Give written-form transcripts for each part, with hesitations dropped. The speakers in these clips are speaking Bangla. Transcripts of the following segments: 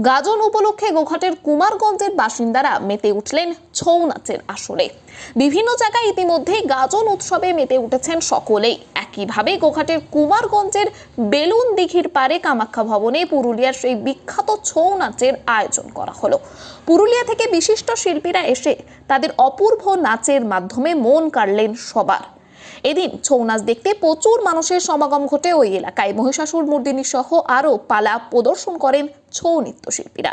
গাজন উপলক্ষে গোঘাটের কুমারগঞ্জের বাসিন্দারা মেতে উঠলেন ছৌ নাচের আসরে। বিভিন্ন জায়গায় ইতিমধ্যেই গাজন উৎসবে মেতে উঠেছেন সকলেই। একইভাবে গোঘাটের কুমারগঞ্জের বেলুন দিঘির পারে কামাখ্যা ভবনে পুরুলিয়ার সেই বিখ্যাত ছৌ নাচের আয়োজন করা হলো। পুরুলিয়া থেকে বিশিষ্ট শিল্পীরা এসে তাদের অপূর্ব নাচের মাধ্যমে মন কাড়লেন সবার। এদিন ছৌ নাচ দেখতে প্রচুর মানুষের সমাগম ঘটে ওই এলাকায়। মহিষাসুর মর্দিনী সহ আরো পালা প্রদর্শন করেন ছৌ নৃত্যশিল্পীরা।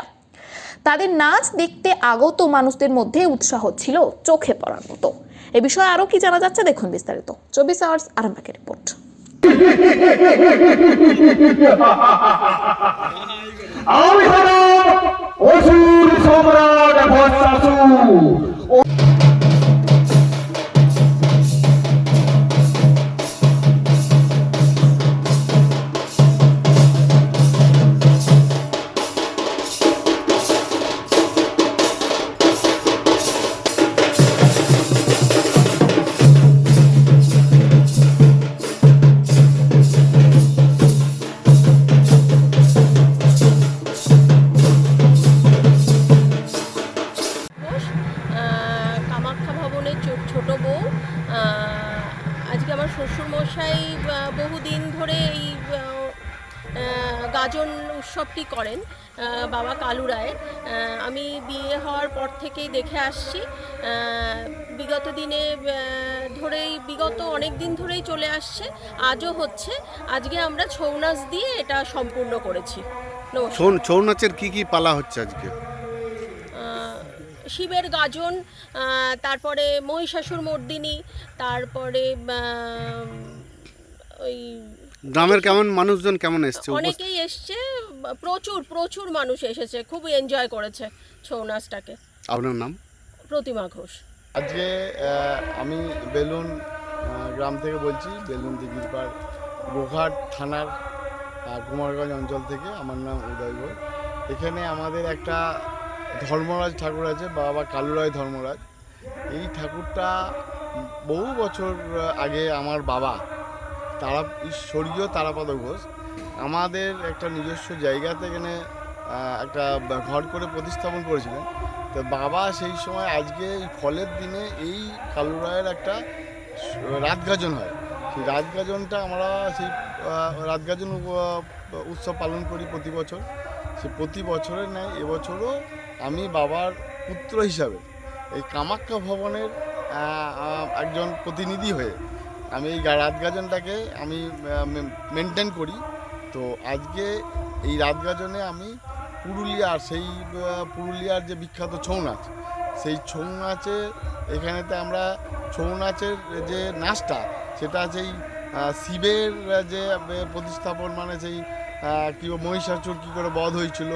তাদের নাচ দেখতে আগত মানুষদের মধ্যে উৎসাহ ছিল চোখে পড়ার মতো। এ বিষয়ে আরো কি জানা যাচ্ছে দেখুন বিস্তারিত 24 আওয়ার্স আরামবাগের রিপোর্ট। কামাখ্যা ভবনের ছোট বউ। আজকে আমার শ্বশুরমশাই বহুদিন ধরে এই গাজন উৎসবটি করেন, বাবা কালু রায়। আমি বিয়ে হওয়ার পর থেকেই দেখে আসছি। বিগত দিনে বিগত অনেক দিন ধরেই চলে আসছে, আজও হচ্ছে। আজকে আমরা ছৌ নাচ দিয়ে এটা সম্পূর্ণ করেছি। ছৌ নাচের কি পালা হচ্ছে আজকে? শিবের গাজন, তারপরে মহিষাসুর মর্দিনী, তারপরে ওই গ্রামের মানুষজন কেমন এসছে? অনেকেই এসছে, প্রচুর মানুষ এসেছে, খুব এনজয় করেছে ছৌ নাচটাকে। আপনার নাম? প্রতিমা ঘোষ। আজকে আমি বেলুন গ্রাম থেকে বলছি, বেলুন দিঘির পাড়, গোঘাট থানার কুমারগঞ্জ অঞ্চল থেকে। আমার নাম উদয় ঘোষ। এখানে আমাদের একটা ধর্মরাজ ঠাকুর আছে, বাবা কালু রায় ধর্মরাজ। এই ঠাকুরটা বহু বছর আগে আমার বাবা ঈশ্বরীয় তারাপদ ঘোষ আমাদের একটা নিজস্ব জায়গাতে এখানে একটা ঘর করে প্রতিস্থাপন করেছিলেন। তো বাবা সেই সময় আজকে এই ফলের দিনে এই কালু রায়ের একটা রাতগাজন হয়। সেই রাতগাজনটা আমরা সেই রাতগাজন উৎসব পালন করি প্রতি বছর। সে প্রতি বছরের ন্যায় এবছরও আমি বাবার পুত্র হিসাবে এই কামাখ্যা ভবনের একজন প্রতিনিধি হয়ে আমি এই রাতগাজনটাকে আমি মেনটেন করি। তো আজকে এই রাতগাজনে আমি পুরুলিয়ার যে বিখ্যাত ছৌ নাচ, সেই ছৌ নাচে এখানেতে আমরা ছৌ নাচের যে নাচটা, সেটা সেই শিবের যে প্রতিস্থাপন, মানে সেই কী মহিষাসুর কী করে বধ হয়েছিল,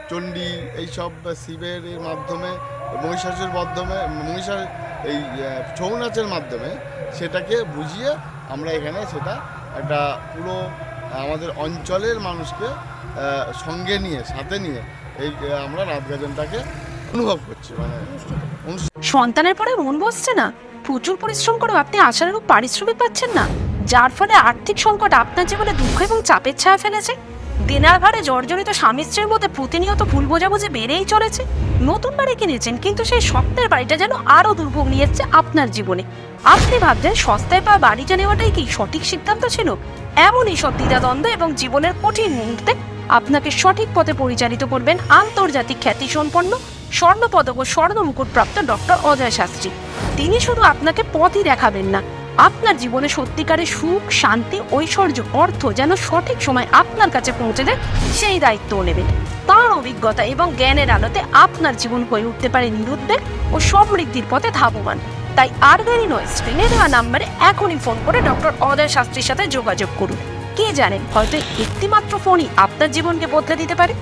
চণ্ডী, এইসব শিবের মাধ্যমে মহিষাসুর এই ছৌ নাচের মাধ্যমে সেটাকে বুঝিয়ে আমরা এখানে সেটা একটা পুরো আমাদের অঞ্চলের মানুষকে সঙ্গে নিয়ে সাথে নিয়ে এই আমরা রাতগাজনটাকে অনুভব করছি। মানে সন্তানের পরে মন বসছে না, প্রচুর পরিশ্রম করেও আপনি আশানুরূপ পারিশ্রমিক পাচ্ছেন না, যার ফলে আর্থিক সংকট আপনার জীবনে দুঃখ এবং চাপের ছায়া ফেলেছে। দিনার ভারে জর্জরিত স্বামী স্ত্রীর মধ্যে প্রতিনিয়ত ভুল বোঝাবুঝি বেড়েই চলেছে। নতুন বাড়ি কিনেছেন, কিন্তু সেই স্বপ্নের বাড়িটা যেন আরো দুর্ভোগ নিয়ে এসছে আপনার জীবনে। আপনি ভাবছেন সস্তায় পাওয়া বাড়িটা নেওয়াটাই কি সঠিক সিদ্ধান্ত ছিল? এমনই সব দ্বিধাদ্বন্দ্ব এবং জীবনের কঠিন মুহূর্তে আপনাকে সঠিক পথে পরিচালিত করবেন আন্তর্জাতিক খ্যাতিসম্পন্ন স্বর্ণপদক ও স্বর্ণ মুকুটপ্রাপ্ত ডক্টর অজয় শাস্ত্রী। তিনি শুধু আপনাকে পথই দেখাবেন না, আপনার জীবনে সত্যিকারের সুখ, শান্তি, ঐশ্বর্য, অর্থ যেন সঠিক সময় আপনার কাছে পৌঁছে দেয়, সেই দায়িত্বও নেবেন। তাঁর অভিজ্ঞতা এবং জ্ঞানের আলোতে আপনার জীবন হয়ে উঠতে পারে নিরুদ্বেগ ও সমৃদ্ধির পথে ধাবমান। তাই আর দেরি নয়, স্ক্রিনে দেওয়া নাম্বারে এখনই ফোন করে ডক্টর অজয় শাস্ত্রীর সাথে যোগাযোগ করুন। কে জানেন, হয়তো একটিমাত্র ফোনই আপনার জীবনকে বদলে দিতে পারে।